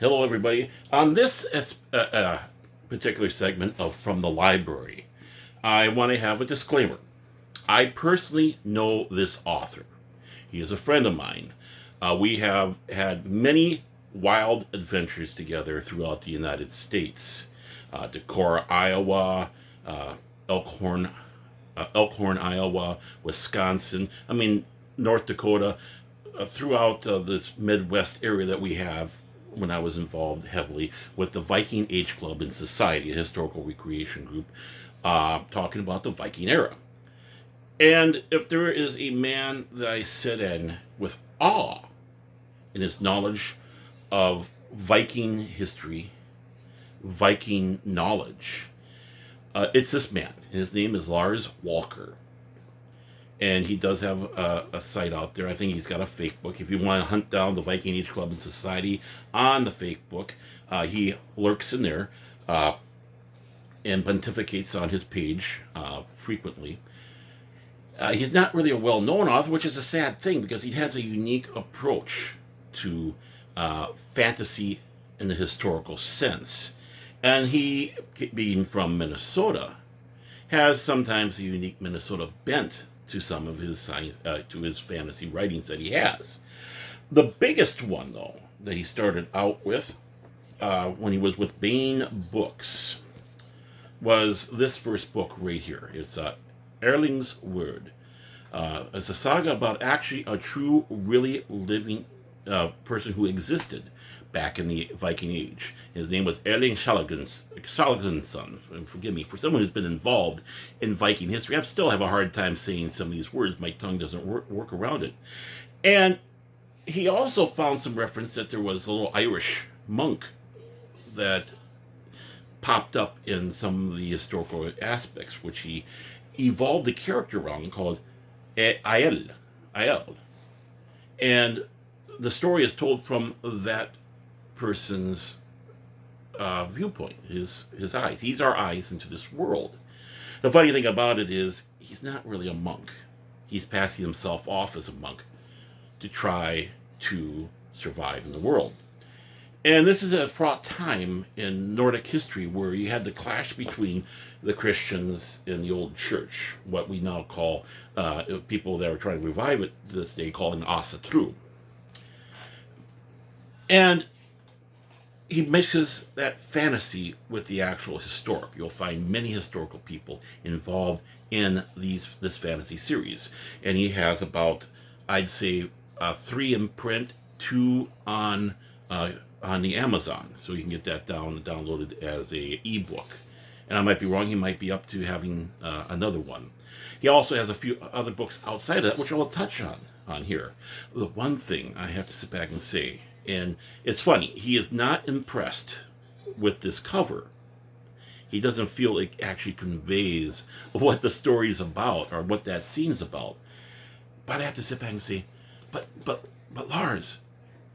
Hello, everybody. On this particular segment of From the Library, I want to have a disclaimer. I personally know this author. He is a friend of mine. We have had many wild adventures together throughout the United States. Decorah, Iowa, uh, Elkhorn, Elkhorn, Iowa, Wisconsin. North Dakota, throughout this Midwest area that we have when I was involved heavily with the Viking Age Club and Society, a historical recreation group, talking about the Viking era. And if there is a man that I sit in with awe in his knowledge of Viking history, Viking knowledge, it's this man. His name is Lars Walker. And he does have a site out there. I think he's got a fake book. If you want to hunt down the Viking Age Club and Society on the fake book, he lurks in there and pontificates on his page frequently. He's not really a well-known author, which is a sad thing because he has a unique approach to fantasy in the historical sense. And he, being from Minnesota, has sometimes a unique Minnesota bent to some of his science, to his fantasy writings that he has. The biggest one, though, that he started out with when he was with Baen Books was this first book right here. It's Erling's Word. It's a saga about actually a true, really living person who existed back in the Viking Age. His name was Erling Skjalgsson. And forgive me, for someone who's been involved in Viking history, I still have a hard time saying some of these words. My tongue doesn't work around it. And he also found some reference that there was a little Irish monk that popped up in some of the historical aspects, which he evolved a character around called Aiel. And the story is told from that person's viewpoint, his eyes. He's our eyes into this world. The funny thing about it is he's not really a monk. He's passing himself off as a monk to try to survive in the world. And this is a fraught time in Nordic history where you had the clash between the Christians and the old church, what we now call, people that are trying to revive it this day, calling Asatru. And he mixes that fantasy with the actual historic. You'll find many historical people involved in this fantasy series, and he has about, I'd say, 3 in print, 2 on the Amazon, so you can get that downloaded as a ebook. And I might be wrong; he might be up to having another one. He also has a few other books outside of that, which I'll touch on here. The one thing I have to sit back and say. And it's funny, he is not impressed with this cover. He doesn't feel it actually conveys what the story's about or what that scene's about. But I have to sit back and say, but Lars,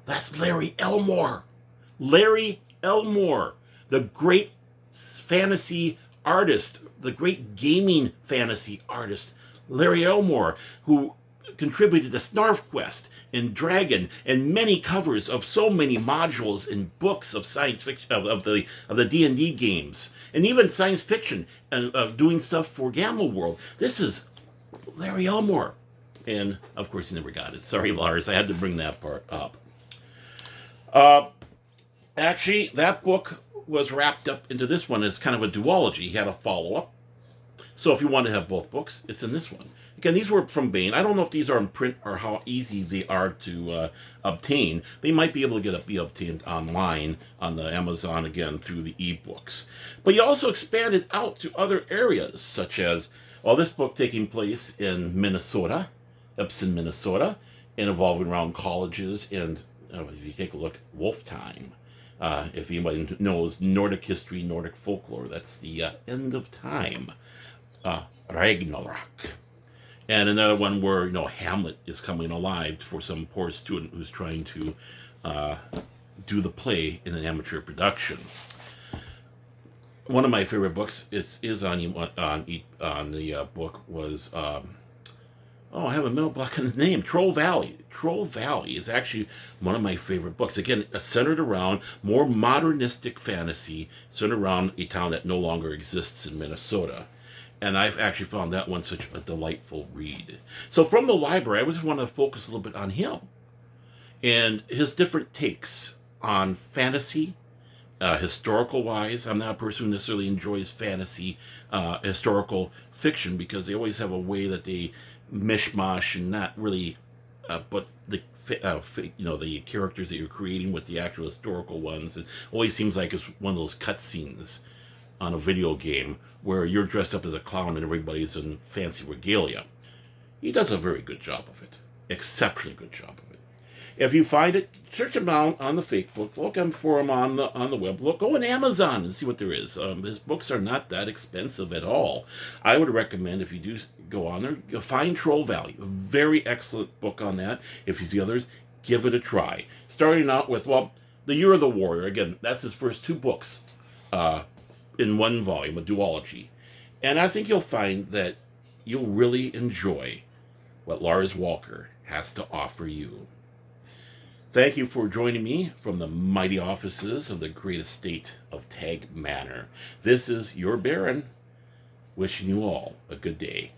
that's Larry Elmore. Larry Elmore, the great fantasy artist, the great gaming fantasy artist, Larry Elmore, who contributed to SnarfQuest and Dragon and many covers of so many modules and books of science fiction of the D&D games and even science fiction and doing stuff for Gamma World. This is Larry Elmore, and of course he never got it. Sorry, Lars, I had to bring that part up. Actually, that book was wrapped up into this one as kind of a duology. He had a follow-up. So if you want to have both books, it's in this one. Again, these were from Baen. I don't know if these are in print or how easy they are to obtain. They might be able to be obtained online on the Amazon, again, through the ebooks. But he also expanded out to other areas, such as, this book taking place in Minnesota, Epson, Minnesota, and evolving around colleges. And if you take a look at Wolf Time, if anybody knows Nordic history, Nordic folklore, that's the end of time. Ragnarok. And another one where, Hamlet is coming alive for some poor student who's trying to do the play in an amateur production. One of my favorite books is on the book was Oh, I have a middle block on the name. Troll Valley. Troll Valley is actually one of my favorite books. Again, centered around more modernistic fantasy, centered around a town that no longer exists in Minnesota. And I've actually found that one such a delightful read. So from the library, I just want to focus a little bit on him and his different takes on fantasy, historical wise. I'm not a person who necessarily enjoys fantasy, historical fiction, because they always have a way that they mishmash and not really, but the characters that you're creating with the actual historical ones. It always seems like it's one of those cutscenes on a video game where you're dressed up as a clown and everybody's in fancy regalia. He does a very good job of it, exceptionally good job of it. If you find it, search him out on the Facebook. Look for him on the web. Go on Amazon and see what there is. His books are not that expensive at all. I would recommend, if you do go on there, you'll find Troll Valley. A very excellent book on that. If you see others, give it a try. Starting out with, The Year of the Warrior. Again, that's his first two books in one volume, a duology. And I think you'll find that you'll really enjoy what Lars Walker has to offer you. Thank you for joining me from the mighty offices of the great estate of Tagge Manor. This is your Baron, wishing you all a good day.